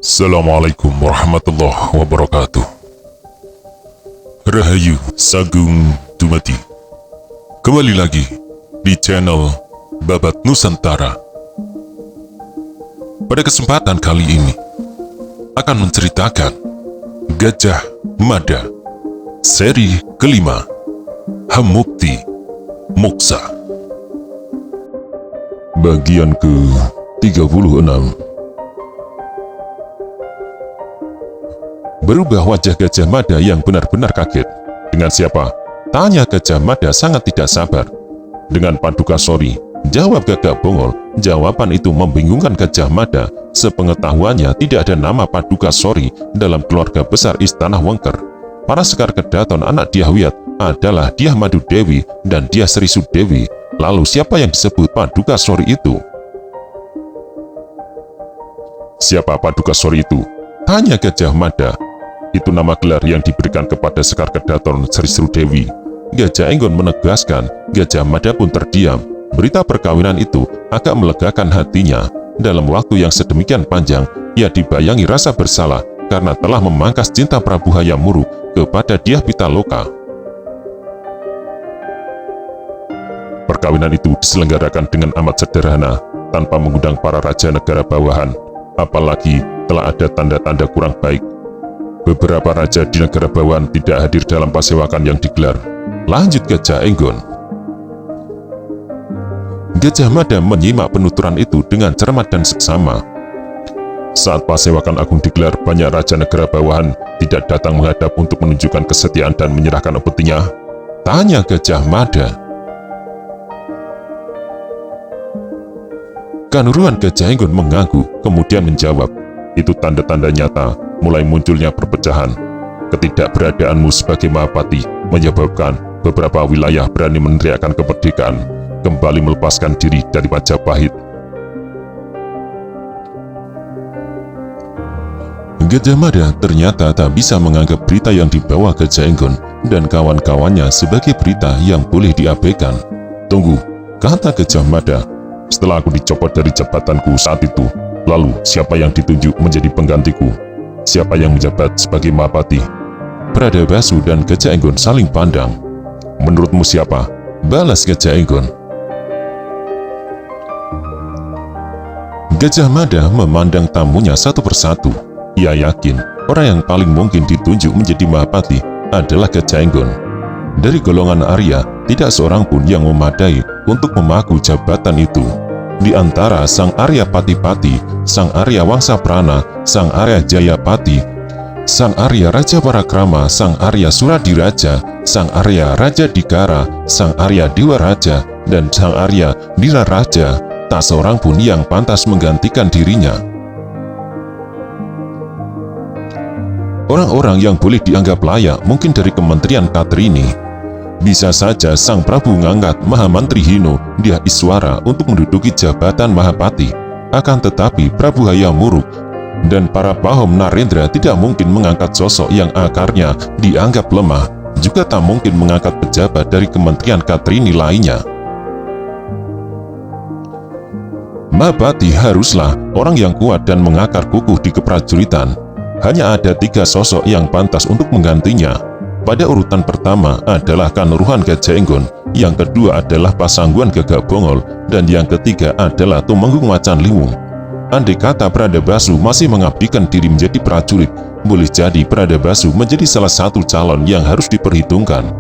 Assalamualaikum warahmatullahi wabarakatuh. Rahayu Sagung Dumadi. Kembali lagi di channel Babat Nusantara. Pada kesempatan kali ini akan menceritakan Gajah Mada seri kelima, Hamukti Moksa, bagian ke-36. Berubah wajah Gajah Mada yang benar-benar kaget. Dengan siapa? Tanya Gajah Mada sangat tidak sabar. Dengan Paduka Sori, jawab Gagak Bongol. Jawaban itu membingungkan Gajah Mada. Sepengetahuannya tidak ada nama Paduka Sori dalam keluarga besar Istana Wengker. Para Sekar Kedaton anak Dyah Wiyat adalah Dyah Madu Dewi dan Dyah Sri Sudewi. Lalu siapa yang disebut Paduka Sori itu? Siapa Paduka Sori itu? Tanya Gajah Mada. Itu nama gelar yang diberikan kepada Sekar Kedaton Sri Sudewi. Gajah Enggon menegaskan. Gajah Mada pun terdiam. Berita perkawinan itu agak melegakan hatinya. Dalam waktu yang sedemikian panjang, ia dibayangi rasa bersalah karena telah memangkas cinta Prabu Hayam Wuruk kepada Dyah Pitaloka. Perkawinan itu diselenggarakan dengan amat sederhana, tanpa mengundang para raja negara bawahan. Apalagi telah ada tanda-tanda kurang baik. Beberapa raja di negara bawahan tidak hadir dalam pasewakan yang digelar. Lanjut Gajah Enggon. Gajah Mada menyimak penuturan itu dengan cermat dan seksama. Saat pasewakan agung digelar, banyak raja negara bawahan tidak datang menghadap untuk menunjukkan kesetiaan dan menyerahkan upetinya. Tanya Gajah Mada. Kanuruhan Gajah Enggon mengangguk, kemudian menjawab, itu tanda-tanda nyata mulai munculnya perpecahan. Ketidakberadaanmu sebagai Mahapati menyebabkan beberapa wilayah berani meneriakkan kemerdekaan, kembali melepaskan diri dari Majapahit. Gajah Mada ternyata tak bisa menganggap berita yang dibawa Gajah Enggon dan kawan-kawannya sebagai berita yang boleh diabaikan. Tunggu, kata Gajah Mada. Setelah aku dicopot dari jabatanku saat itu, lalu siapa yang ditunjuk menjadi penggantiku? Siapa yang menjabat sebagai Mahapati? Pradabasu dan Gajah Enggon saling pandang. Menurutmu siapa? Balas Gajah Enggon. Gajah Mada memandang tamunya satu persatu. Ia yakin orang yang paling mungkin ditunjuk menjadi Mahapati adalah Gajah Enggon. Dari golongan Arya, tidak seorang pun yang memadai untuk memaku jabatan itu. Di antara Sang Arya Pati-Pati, Sang Arya Wangsa Prana, Sang Arya Jayapati, Sang Arya Raja Parakrama, Sang Arya Suradiraja, Sang Arya Raja Dikara, Sang Arya Dewa Raja, dan Sang Arya Dira Raja, tak seorang pun yang pantas menggantikan dirinya. Orang-orang yang boleh dianggap layak mungkin dari Kementerian Katrini. Bisa saja Sang Prabu mengangkat Mahamantri Hino Dyah Iswara untuk menduduki jabatan Mahapati. Akan tetapi Prabu Hayam Wuruk dan para Pahom Narendra tidak mungkin mengangkat sosok yang akarnya dianggap lemah, juga tak mungkin mengangkat pejabat dari Kementerian Katrini lainnya. Mahapati haruslah orang yang kuat dan mengakar kukuh di keprajuritan. Hanya ada 3 sosok yang pantas untuk menggantinya. Pada urutan pertama adalah Kanuruhan Gajah Enggon, yang kedua adalah Pasangguan Gagak Bongol, dan yang ketiga adalah Tumenggung Macan Liwung. Andai kata Pradabasu masih mengabdikan diri menjadi prajurit, boleh jadi Pradabasu menjadi salah satu calon yang harus diperhitungkan.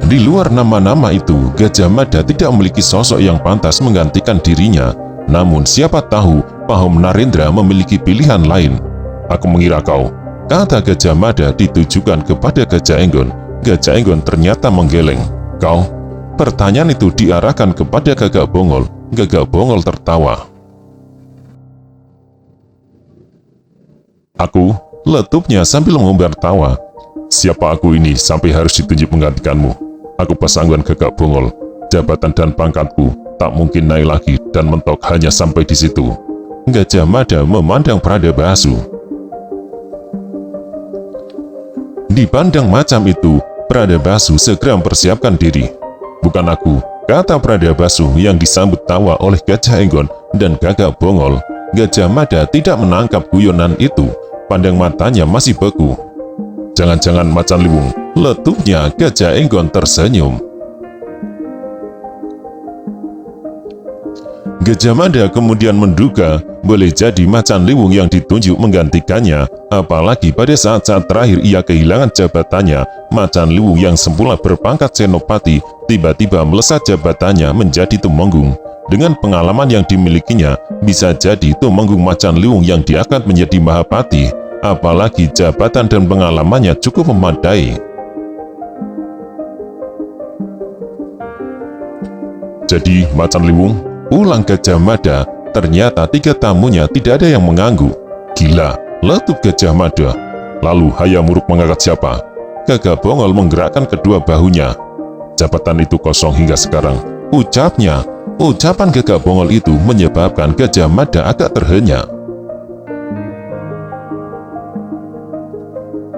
Di luar nama-nama itu, Gajah Mada tidak memiliki sosok yang pantas menggantikan dirinya. Namun siapa tahu Pahom Narendra memiliki pilihan lain. Aku mengira kau, kata Gajah Mada ditujukan kepada Gajah Enggon. Gajah Enggon ternyata menggeleng. Kau? Pertanyaan itu diarahkan kepada Gagak Bongol. Gagak Bongol tertawa. Aku? Letupnya sambil mengumbar tawa. Siapa aku ini sampai harus ditunjuk menggantikanmu? Aku Pasangguan Gagak Bongol. Jabatan dan pangkatku tak mungkin naik lagi dan mentok hanya sampai di situ. Gajah Mada memandang Pradabasu. Dipandang macam itu, Pradabasu segera mempersiapkan diri. Bukan aku, kata Pradabasu yang disambut tawa oleh Gajah Enggon dan Gagak Bongol. Gajah Mada tidak menangkap guyonan itu. Pandang matanya masih beku. Jangan-jangan macan liwung, letupnya Gajah Enggon tersenyum. Gajah Mada kemudian menduga boleh jadi macan liwung yang ditunjuk menggantikannya, apalagi pada saat-saat terakhir ia kehilangan jabatannya. Macan liwung yang semula berpangkat senopati tiba-tiba melesat jabatannya menjadi tumenggung. Dengan pengalaman yang dimilikinya, bisa jadi tumenggung macan liwung yang diangkat menjadi mahapati, apalagi jabatan dan pengalamannya cukup memadai. Jadi macan liwung, ulang Gajah Mada. Ternyata 3 tamunya tidak ada yang mengangguk. Gila, letup Gajah Mada. Lalu Hayam Wuruk mengangkat siapa? Gagak Bongol menggerakkan kedua bahunya. Jabatan itu kosong hingga sekarang, ucapnya. Ucapan Gagak Bongol itu menyebabkan Gajah Mada agak terhenyak.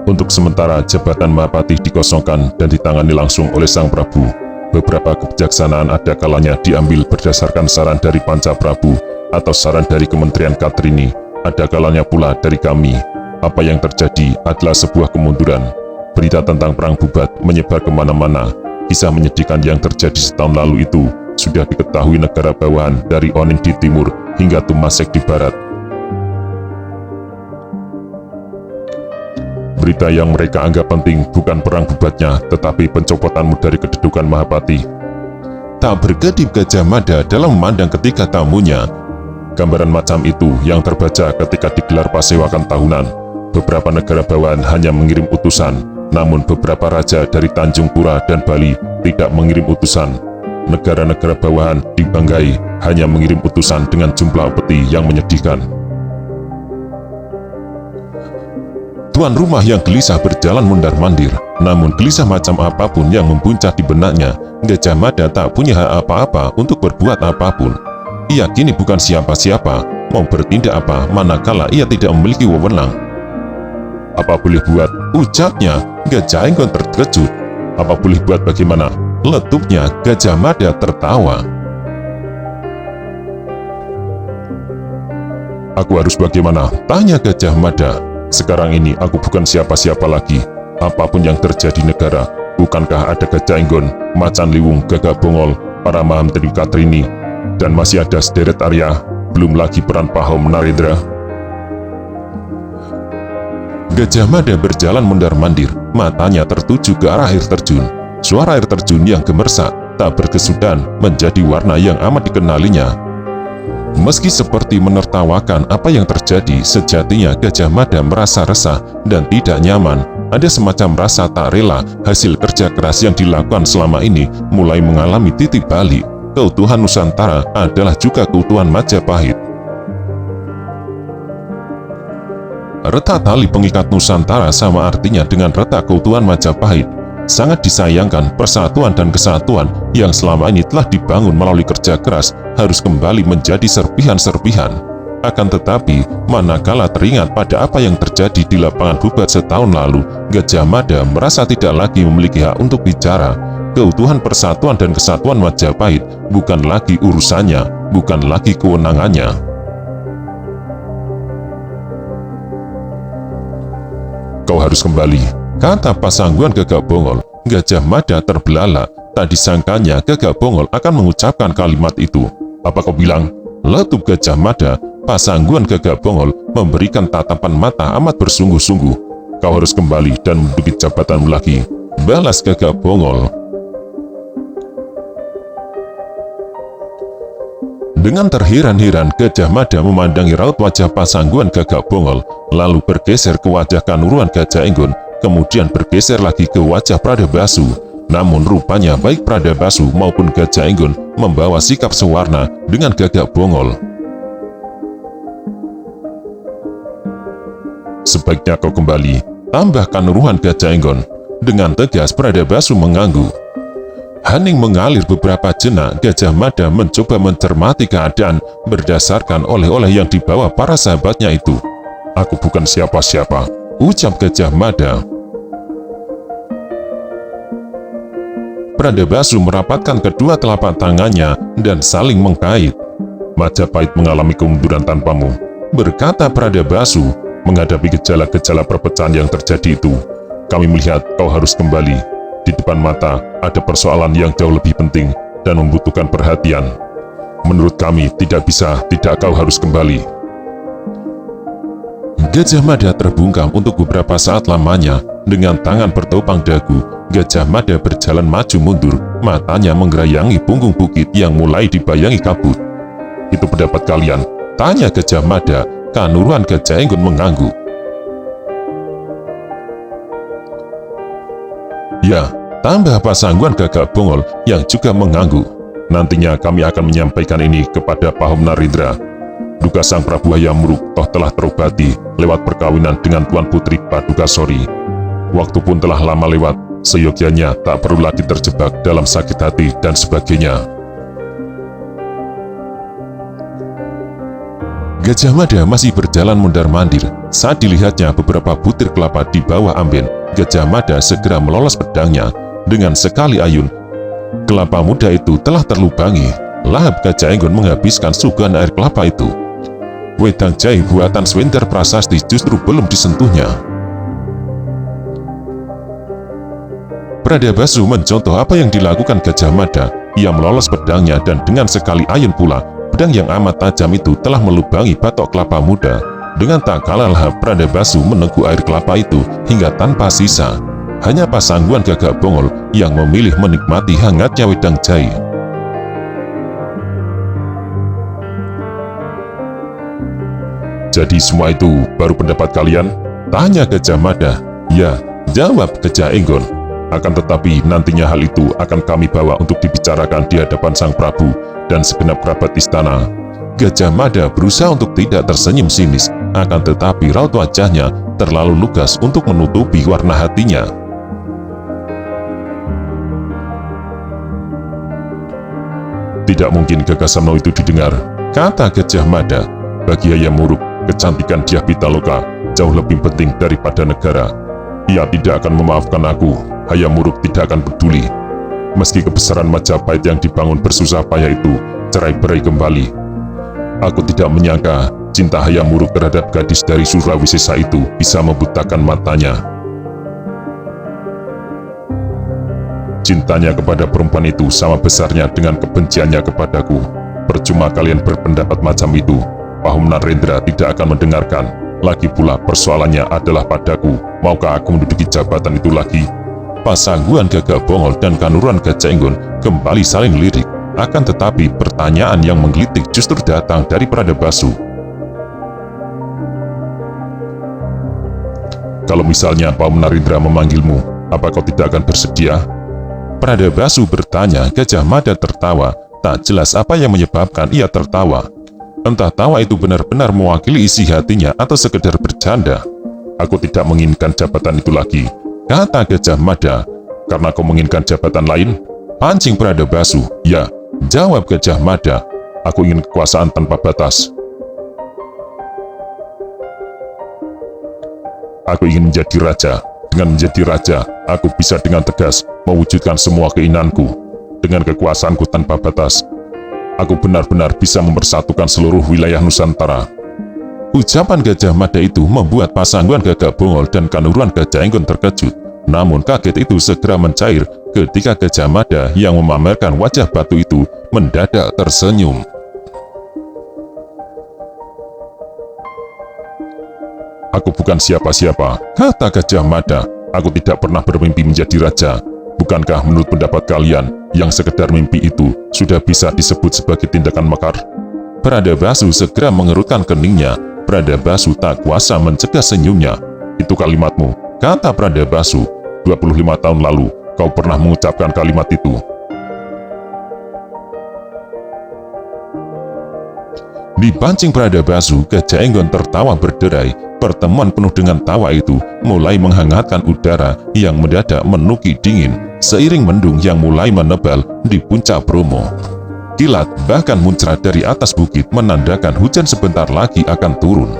Untuk sementara jabatan Mahapati dikosongkan dan ditangani langsung oleh Sang Prabu. Beberapa kebijaksanaan ada kalanya diambil berdasarkan saran dari Panca Prabu atau saran dari Kementerian Katrini, ada kalanya pula dari kami. Apa yang terjadi adalah sebuah kemunduran. Berita tentang perang Bubat menyebar kemana-mana. Kisah menyedihkan yang terjadi setahun lalu itu sudah diketahui negara bawahan dari Onin di timur hingga Tumasek di barat. Berita yang mereka anggap penting bukan perang Bubatnya, tetapi pencopotanmu dari kedudukan Mahapati. Tak berkedip Gajah Mada dalam memandang ketiga tamunya. Gambaran macam itu yang terbaca ketika digelar pasewakan tahunan. Beberapa negara bawahan hanya mengirim utusan, namun beberapa raja dari Tanjung Pura dan Bali tidak mengirim utusan. Negara-negara bawahan dibanggai hanya mengirim utusan dengan jumlah peti yang menyedihkan. Tuan rumah yang gelisah berjalan mundar-mandir, namun gelisah macam apapun yang membuncah di benaknya, Gajah Mada tak punya hak apa-apa untuk berbuat apapun. Ia kini bukan siapa-siapa, mau bertindak apa manakala ia tidak memiliki wewenang. Apa boleh buat? Ucapnya. Gajah Enggon terkejut. Apa boleh buat bagaimana? Letupnya Gajah Mada tertawa. Aku harus bagaimana? Tanya Gajah Mada. Sekarang ini aku bukan siapa-siapa lagi. Apapun yang terjadi negara, bukankah ada Gajah Enggon, Macan Liwung, Gagak Bongol, para Mahamantri Katrini, dan masih ada sederet Arya, belum lagi peran Pahom Narendra. Gajah Mada berjalan mundar-mandir, matanya tertuju ke arah air terjun. Suara air terjun yang gemersak, tak berkesudahan, menjadi warna yang amat dikenalinya. Meski seperti menertawakan apa yang terjadi, sejatinya Gajah Mada merasa resah dan tidak nyaman. Ada semacam rasa tak rela hasil kerja keras yang dilakukan selama ini mulai mengalami titik balik. Keutuhan Nusantara adalah juga keutuhan Majapahit. Retak tali pengikat Nusantara sama artinya dengan retak keutuhan Majapahit. Sangat disayangkan persatuan dan kesatuan yang selama ini telah dibangun melalui kerja keras harus kembali menjadi serpihan-serpihan. Akan tetapi, manakala teringat pada apa yang terjadi di lapangan Bubat setahun lalu, Gajah Mada merasa tidak lagi memiliki hak untuk bicara. Keutuhan persatuan dan kesatuan Majapahit bukan lagi urusannya, bukan lagi kewenangannya. Kau harus kembali, kata Pasangguan Gagak Bongol. Gajah Mada terbelalak, tak disangkanya Gagak Bongol akan mengucapkan kalimat itu. Apa kau bilang? Letup Gajah Mada. Pasangguan Gagak Bongol memberikan tatapan mata amat bersungguh-sungguh. Kau harus kembali dan menduduki jabatanmu lagi, balas Gagak Bongol. Dengan terheran-heran, Gajah Mada memandangi raut wajah Pasangguan Gagak Bongol, lalu bergeser ke wajah Kanuruan Gajah Enggon, kemudian bergeser lagi ke wajah Pradabasu. Namun rupanya baik Pradabasu maupun Gajah Enggon membawa sikap sewarna dengan Gagak Bongol. Sebaiknya kau kembali, tambahkan Kanuruan Gajah Enggon. Dengan tegas Pradabasu mengangguk. Hening mengalir beberapa jenak. Gajah Mada mencoba mencermati keadaan berdasarkan oleh-oleh yang dibawa para sahabatnya itu. Aku bukan siapa-siapa, ucap Gajah Mada. Pradabashu merapatkan kedua telapak tangannya dan saling mengkait. "Majapahit mengalami kemunduran tanpamu," berkata Pradabashu. "Menghadapi gejala-gejala perpecahan yang terjadi itu, kami melihat kau harus kembali. Di depan mata ada persoalan yang jauh lebih penting dan membutuhkan perhatian. Menurut kami tidak kau harus kembali." Gajah Mada terbungkam untuk beberapa saat lamanya. Dengan tangan bertopang dagu, Gajah Mada berjalan maju mundur, matanya menggerayangi punggung bukit yang mulai dibayangi kabut. "Itu pendapat kalian?" tanya Gajah Mada. Kanuruan Gajah Enggon mengangguk. "Ya," tambah Pasangguan Gagak Bongol yang juga mengangguk. "Nantinya kami akan menyampaikan ini kepada Pahom Narendra. Duka Sang Prabu Hayam Wuruk toh telah terobati lewat perkawinan dengan Tuan Putri Padukasori. Waktu pun telah lama lewat, seyogyanya tak perlu lagi terjebak dalam sakit hati dan sebagainya." Gajah Mada masih berjalan mondar-mandir. Saat dilihatnya beberapa butir kelapa di bawah amben, Gajah Mada segera melolos pedangnya. Dengan sekali ayun, kelapa muda itu telah terlubangi. Lahap Gajah Enggon menghabiskan suguhan air kelapa itu. Wedang jahe buatan Swender Prasasti justru belum disentuhnya. Pradabashu mencontoh apa yang dilakukan Gajah Mada. Ia melolos pedangnya dan dengan sekali ayun pula, pedang yang amat tajam itu telah melubangi batok kelapa muda. Dengan tak kalah lahap Pradabashu meneguk air kelapa itu hingga tanpa sisa. Hanya Pasangguan Gagak Bongol yang memilih menikmati hangatnya wedang jahe. "Jadi semua itu baru pendapat kalian?" tanya Gajah Mada. "Ya," jawab Gajah Enggon. "Akan tetapi nantinya hal itu akan kami bawa untuk dibicarakan di hadapan Sang Prabu dan segenap kerabat istana." Gajah Mada berusaha untuk tidak tersenyum sinis, akan tetapi raut wajahnya terlalu lugas untuk menutupi warna hatinya. "Tidak mungkin gagasanmu itu didengar," kata Gajah Mada. "Bagi Hayam Wuruk, kecantikan Dyah Pitaloka jauh lebih penting daripada negara. Ia tidak akan memaafkan aku. Hayam Wuruk tidak akan peduli. Meski kebesaran Majapahit yang dibangun bersusah payah itu cerai-berai kembali. Aku tidak menyangka cinta Hayam Wuruk terhadap gadis dari Surawisesa itu bisa membutakan matanya. Cintanya kepada perempuan itu sama besarnya dengan kebenciannya kepadaku. Percuma kalian berpendapat macam itu. Pahom Narendra tidak akan mendengarkan. Lagi pula persoalannya adalah padaku. Maukah aku menduduki jabatan itu lagi?" Pasangguan Gagak Bongol dan Kanuruan Gajah Enggon kembali saling lirik. Akan tetapi pertanyaan yang menggelitik justru datang dari Pradabashu. "Kalau misalnya Pahom Narendra memanggilmu, apa kau tidak akan bersedia?" Pradabashu bertanya. Gajah Mada tertawa. Tak jelas apa yang menyebabkan ia tertawa. Entah tawa itu benar-benar mewakili isi hatinya atau sekedar bercanda. "Aku tidak menginginkan jabatan itu lagi," kata Gajah Mada. "Karena kau menginginkan jabatan lain?" pancing Pradabashu. "Ya," jawab Gajah Mada. "Aku ingin kekuasaan tanpa batas. Aku ingin menjadi raja. Dengan menjadi raja, aku bisa dengan tegas mewujudkan semua keinginanku. Dengan kekuasaanku tanpa batas, aku benar-benar bisa mempersatukan seluruh wilayah Nusantara." Ucapan Gajah Mada itu membuat Pasangguan Gagak Bongol dan Kanuruan Gajah Enggon terkejut. Namun kaget itu segera mencair ketika Gajah Mada yang memamerkan wajah batu itu mendadak tersenyum. "Aku bukan siapa-siapa," kata Gajah Mada. "Aku tidak pernah bermimpi menjadi raja. Bukankah menurut pendapat kalian, yang sekedar mimpi itu sudah bisa disebut sebagai tindakan makar?" Pradabashu segera mengerutkan keningnya. Pradabashu tak kuasa mencegah senyumnya. "Itu kalimatmu," kata Pradabashu. 25 tahun lalu, kau pernah mengucapkan kalimat itu." Dipancing Pradabashu, Gajah Enggon tertawa berderai. Pertemuan penuh dengan tawa itu mulai menghangatkan udara yang mendadak menuki dingin, seiring mendung yang mulai menebal di puncak Bromo. Kilat bahkan muncrat dari atas bukit menandakan hujan sebentar lagi akan turun.